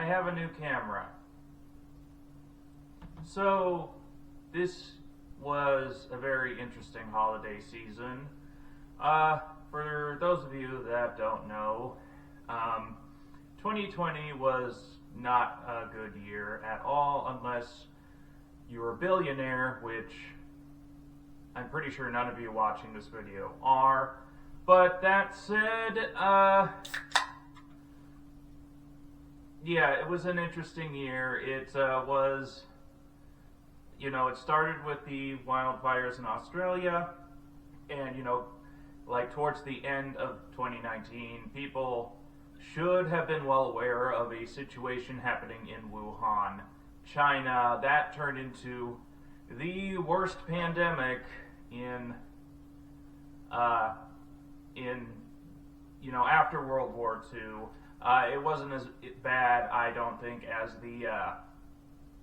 have a new camera. So, this was a very interesting holiday season. For those of you that don't know, 2020 was not a good year at all unless you were a billionaire, which I'm pretty sure none of you watching this video are. But that said, yeah, it was an interesting year. It was, it started with the wildfires in Australia, and, like towards the end of 2019, people should have been well aware of a situation happening in Wuhan, China. That turned into the worst pandemic in after World War II. It wasn't as bad, I don't think, as the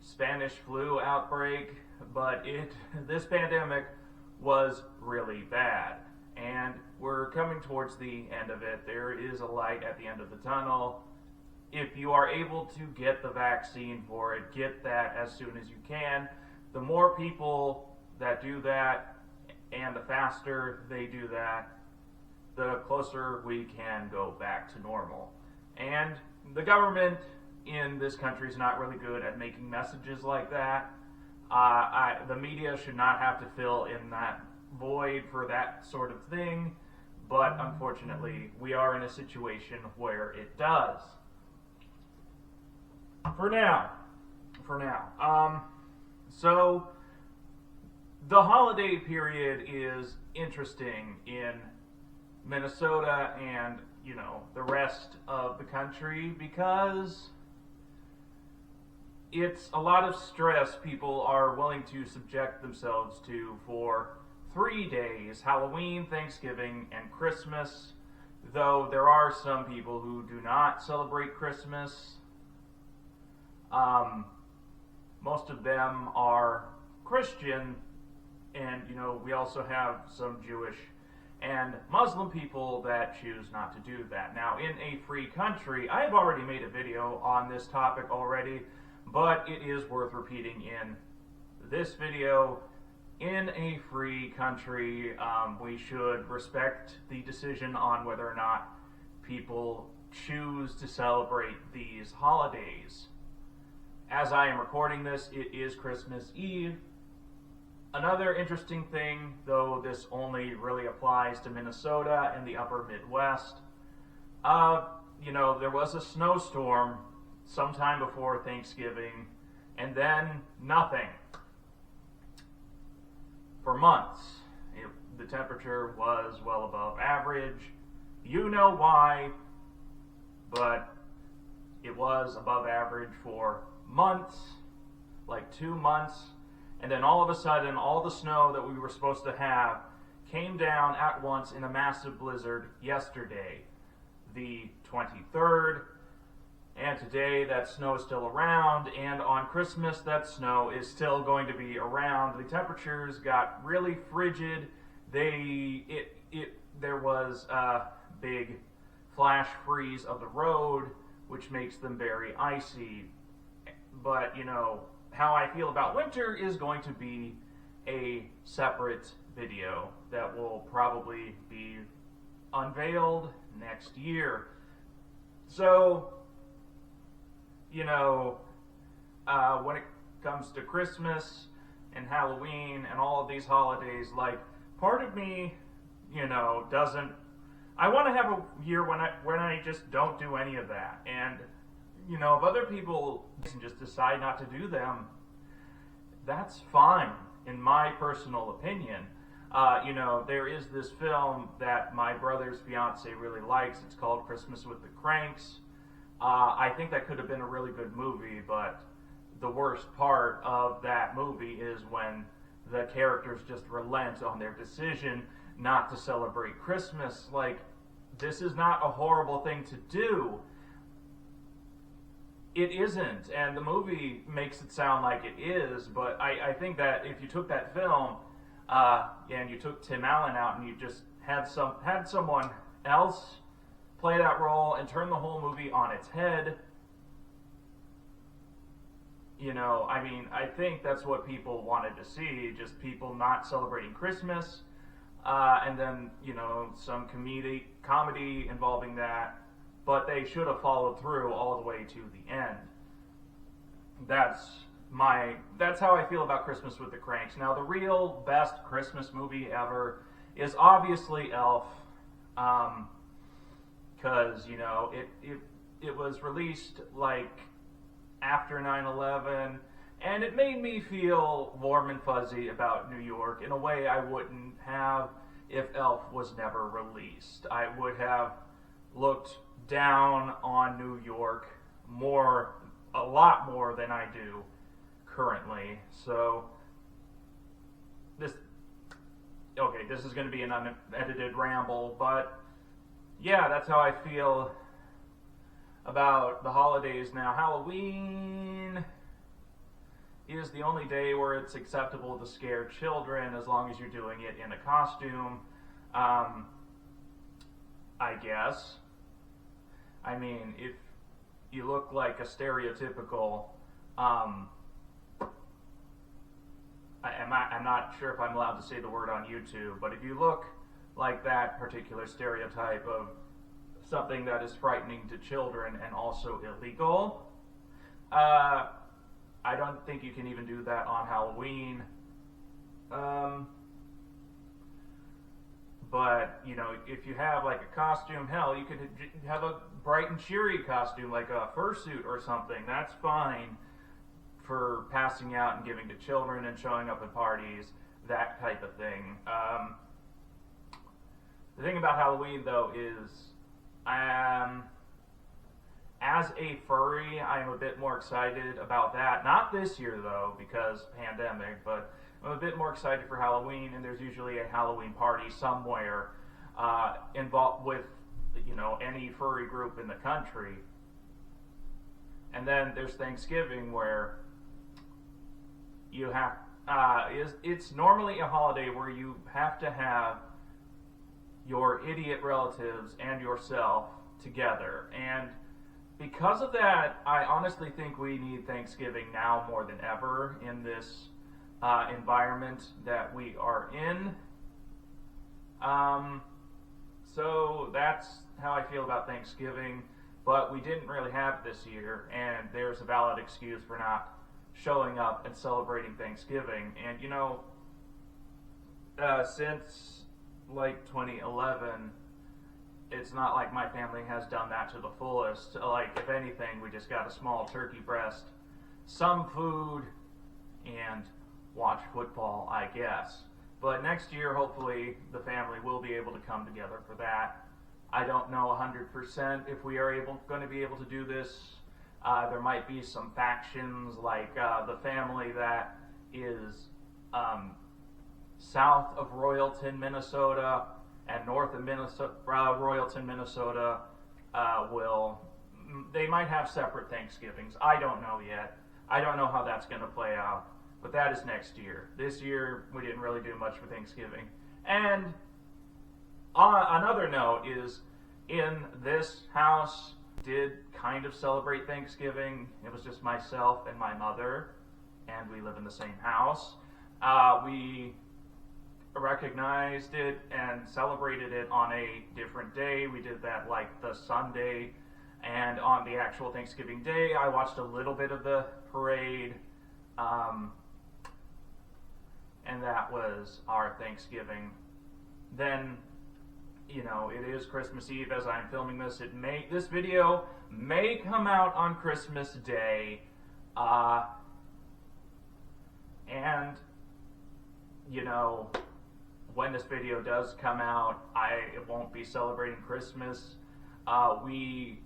Spanish flu outbreak, but this pandemic was really bad. And we're coming towards the end of it. There is a light at the end of the tunnel. If you are able to get the vaccine for it, get that as soon as you can. The more people that do that, and the faster they do that, the closer we can go back to normal. And the government in this country is not really good at making messages like that. The media should not have to fill in that void for that sort of thing, but unfortunately, we are in a situation where it does. For now. So, the holiday period is interesting in Minnesota and, the rest of the country because it's a lot of stress people are willing to subject themselves to for 3 days: Halloween, Thanksgiving, and Christmas. Though there are some people who do not celebrate Christmas. Most of them are Christian, and we also have some Jewish and Muslim people that choose not to do that. Now, in a free country, I've already made a video on this topic already, but it is worth repeating in this video. In a free country, we should respect the decision on whether or not people choose to celebrate these holidays. As I am recording this, it is Christmas Eve. Another interesting thing, though this only really applies to Minnesota and the upper Midwest, there was a snowstorm sometime before Thanksgiving, and then nothing. For months, the temperature was well above average. You know why, but it was above average for months, like 2 months, and then all of a sudden, all the snow that we were supposed to have came down at once in a massive blizzard yesterday, the 23rd, and today that snow is still around, and on Christmas that snow is still going to be around. The temperatures got really frigid. There was a big flash freeze of the road, which makes them very icy. But, how I feel about winter is going to be a separate video that will probably be unveiled next year. So, when it comes to Christmas and Halloween and all of these holidays, like, part of me, doesn't. I want to have a year when I just don't do any of that. And if other people just decide not to do them, that's fine, in my personal opinion. There is this film that my brother's fiance really likes. It's called Christmas with the Cranks. I think that could have been a really good movie, but the worst part of that movie is when the characters just relent on their decision not to celebrate Christmas. Like, this is not a horrible thing to do. It isn't, and the movie makes it sound like it is, but I think that if you took that film and you took Tim Allen out and you just had someone else play that role and turn the whole movie on its head, I mean, I think that's what people wanted to see, just people not celebrating Christmas, and then, some comedy involving that, but they should have followed through all the way to the end. That's how I feel about Christmas with the Cranks. Now, the real best Christmas movie ever is obviously Elf, because, it was released, like, after 9/11, and it made me feel warm and fuzzy about New York in a way I wouldn't have if Elf was never released. I would have looked down on New York a lot more than I do currently. So this is going to be an unedited ramble, but yeah, that's how I feel about the holidays now. Halloween is the only day where it's acceptable to scare children as long as you're doing it in a costume. I guess. I mean, if you look like a stereotypical, I'm not sure if I'm allowed to say the word on YouTube, but if you look like that particular stereotype of something that is frightening to children and also illegal, I don't think you can even do that on Halloween. But, if you have like a costume, hell, you could have a bright and cheery costume, like a fursuit or something. That's fine for passing out and giving to children and showing up at parties, that type of thing. The thing about Halloween, though, is as a furry, I'm a bit more excited about that. Not this year, though, because pandemic, but I'm a bit more excited for Halloween, and there's usually a Halloween party somewhere involved with, any furry group in the country. And then there's Thanksgiving, where you have, it's normally a holiday where you have to have your idiot relatives and yourself together. And because of that, I honestly think we need Thanksgiving now more than ever in this environment that we are in. So that's how I feel about Thanksgiving, but we didn't really have it this year, and there's a valid excuse for not showing up and celebrating Thanksgiving. And since like 2011, it's not like my family has done that to the fullest. Like, if anything, we just got a small turkey breast, some food, and watch football, I guess. But next year, hopefully, the family will be able to come together for that. I don't know 100% if we are going to be able to do this. There might be some factions, like the family that is south of Royalton, Minnesota, and north of Royalton, Minnesota, they might have separate Thanksgivings. I don't know yet. I don't know how that's going to play out. But that is next year. This year, we didn't really do much for Thanksgiving. And another note is, in this house, did kind of celebrate Thanksgiving. It was just myself and my mother, and we live in the same house. We recognized it and celebrated it on a different day. We did that like the Sunday, and on the actual Thanksgiving day, I watched a little bit of the parade, and that was our Thanksgiving. Then, it is Christmas Eve as I'm filming this. This video may come out on Christmas Day, and when this video does come out, I won't be celebrating Christmas. We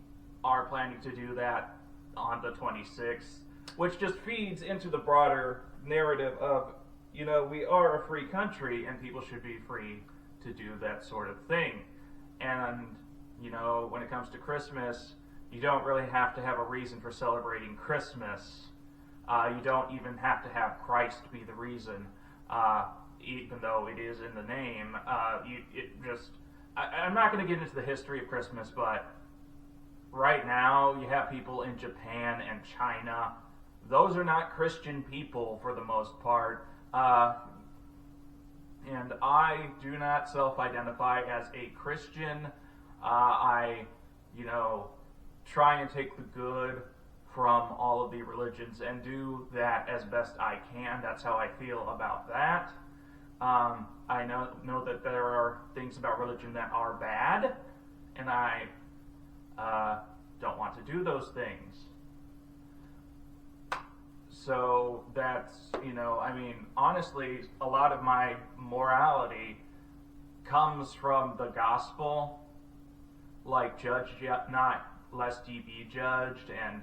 are planning to do that on the 26th, which just feeds into the broader narrative of, we are a free country and people should be free to do that sort of thing. And, when it comes to Christmas, you don't really have to have a reason for celebrating Christmas. You don't even have to have Christ be the reason, even though it is in the name. I'm not going to get into the history of Christmas, but right now you have people in Japan and China those are not Christian people for the most part. And I do not self-identify as a Christian. I, try and take the good from all of the religions and do that as best I can. That's how I feel about that. I know that there are things about religion that are bad, and I don't want to do those things. So that's, honestly, a lot of my morality comes from the gospel, like judge not lest ye be judged, and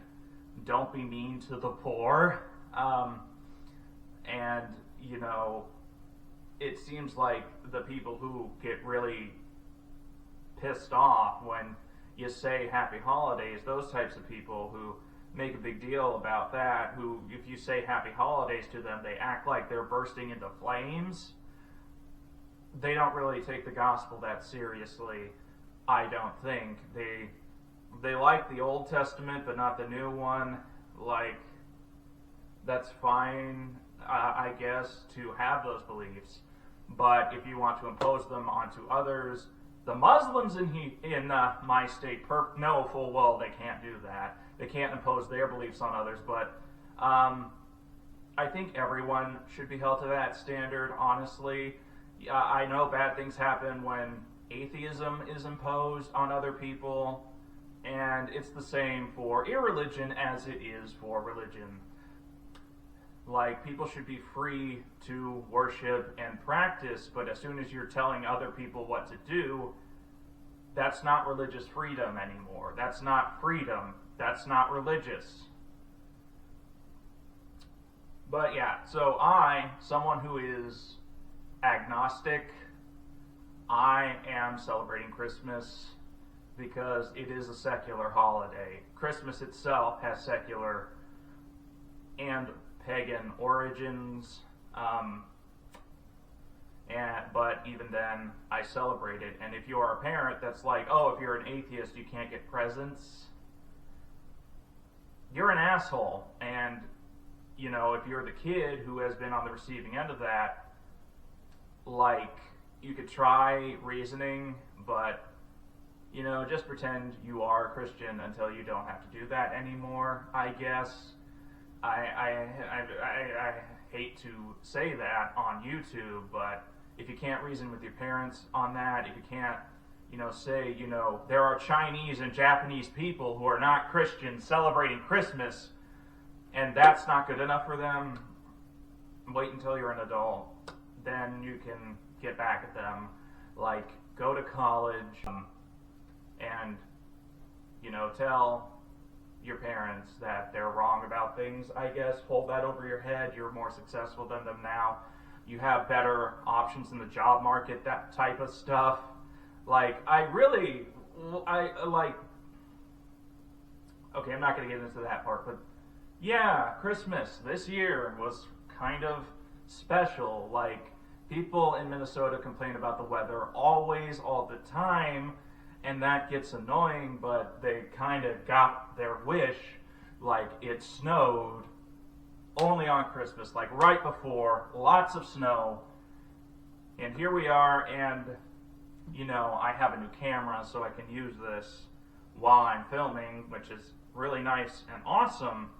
don't be mean to the poor. And, it seems like the people who get really pissed off when you say happy holidays, those types of people who make a big deal about that, who, if you say happy holidays to them, they act like they're bursting into flames. They don't really take the gospel that seriously, I don't think. They like the Old Testament, but not the new one. Like, that's fine, I guess, to have those beliefs. But if you want to impose them onto others, the Muslims in my state know full well they can't do that. They can't impose their beliefs on others, but I think everyone should be held to that standard, honestly. I know bad things happen when atheism is imposed on other people, and it's the same for irreligion as it is for religion. Like, people should be free to worship and practice, but as soon as you're telling other people what to do, that's not religious freedom anymore. That's not freedom. That's not religious. But yeah, so someone who is agnostic, I am celebrating Christmas because it is a secular holiday. Christmas itself has secular and pagan origins, but even then, I celebrate it. And if you are a parent that's like, oh, if you're an atheist, you can't get presents, you're an asshole. And, if you're the kid who has been on the receiving end of that, like, you could try reasoning, but, just pretend you are a Christian until you don't have to do that anymore, I guess. I hate to say that on YouTube, but if you can't reason with your parents on that, if you can't, say, there are Chinese and Japanese people who are not Christians celebrating Christmas, and that's not good enough for them, wait until you're an adult. Then you can get back at them. Like, go to college and, tell your parents that they're wrong about things, I guess. Hold that over your head. You're more successful than them now. You have better options in the job market, that type of stuff. Like, okay, I'm not going to get into that part, but yeah, Christmas this year was kind of special. Like, people in Minnesota complain about the weather always, all the time, and that gets annoying, but they kind of got their wish. Like, it snowed only on Christmas, like right before, lots of snow, and here we are, and I have a new camera, so I can use this while I'm filming, which is really nice and awesome.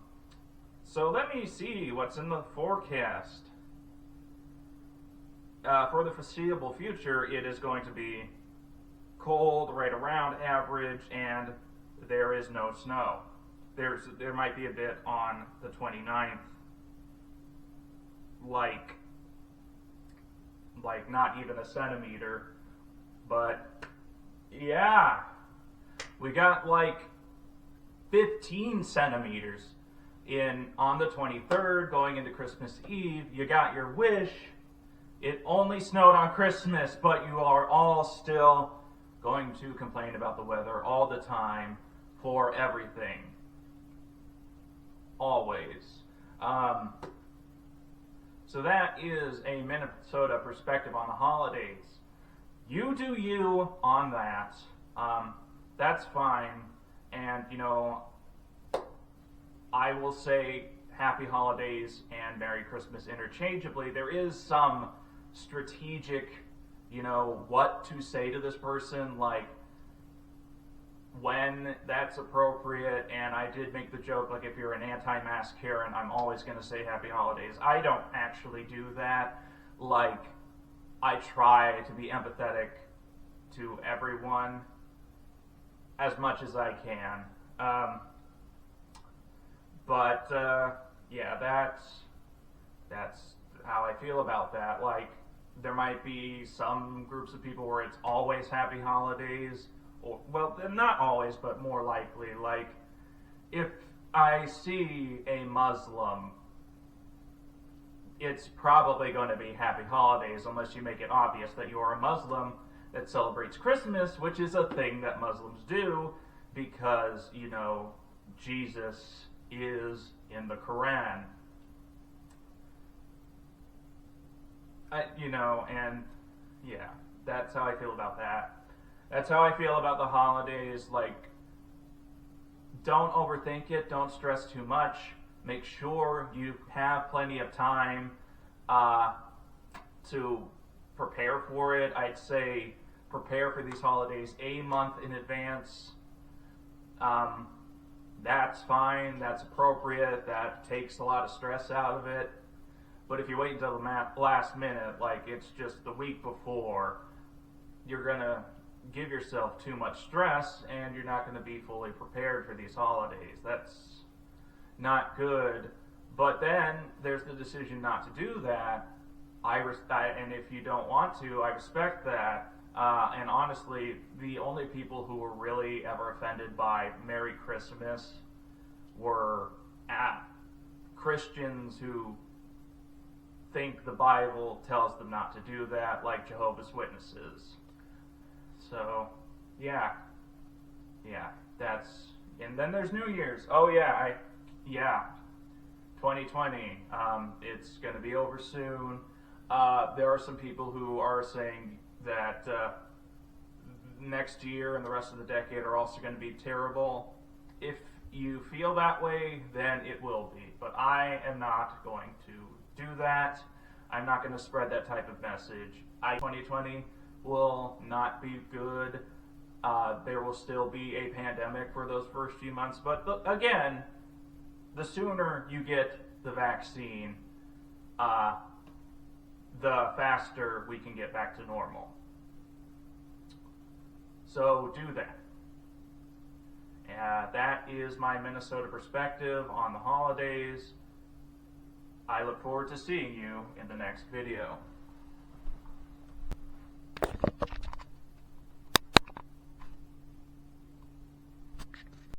So let me see what's in the forecast. For the foreseeable future, it is going to be cold, right around average, and there is no snow. There might be a bit on the 29th, like not even a centimeter, but yeah, we got like 15 centimeters on the 23rd going into Christmas Eve. You got your wish. It only snowed on Christmas, but you are all still going to complain about the weather all the time for everything. Always. So that is a Minnesota perspective on the holidays. You do you on that. That's fine. And, I will say Happy Holidays and Merry Christmas interchangeably. There is some strategic, what to say to this person, like when that's appropriate. And I did make the joke, like, if you're an anti-mask Karen, I'm always going to say Happy Holidays. I don't actually do that. Like, I try to be empathetic to everyone as much as I can. Yeah, that's how I feel about that. Like, there might be some groups of people where it's always Happy Holidays, or, well, not always, but more likely. Like, if I see a Muslim, it's probably going to be Happy Holidays, unless you make it obvious that you are a Muslim that celebrates Christmas, which is a thing that Muslims do because, Jesus is in the Quran. And yeah, that's how I feel about that. That's how I feel about the holidays. Like, don't overthink it, don't stress too much. Make sure you have plenty of time to prepare for it. I'd say prepare for these holidays a month in advance. That's fine, that's appropriate, that takes a lot of stress out of it. But if you wait until the last minute, like it's just the week before, you're going to give yourself too much stress and you're not going to be fully prepared for these holidays. That's not good. But then there's the decision not to do that. And if you don't want to, I respect that. And honestly, the only people who were really ever offended by Merry Christmas were Christians who think the Bible tells them not to do that, like Jehovah's Witnesses. So, yeah, that's, and then there's New Year's. Oh yeah, 2020, it's going to be over soon. There are some people who are saying that next year and the rest of the decade are also going to be terrible. If you feel that way, then it will be. But I am not going to do that. I'm not going to spread that type of message. 2020 will not be good. There will still be a pandemic for those first few months. But again, the sooner you get the vaccine, the faster we can get back to normal. So do that. That is my Minnesota perspective on the holidays. I look forward to seeing you in the next video.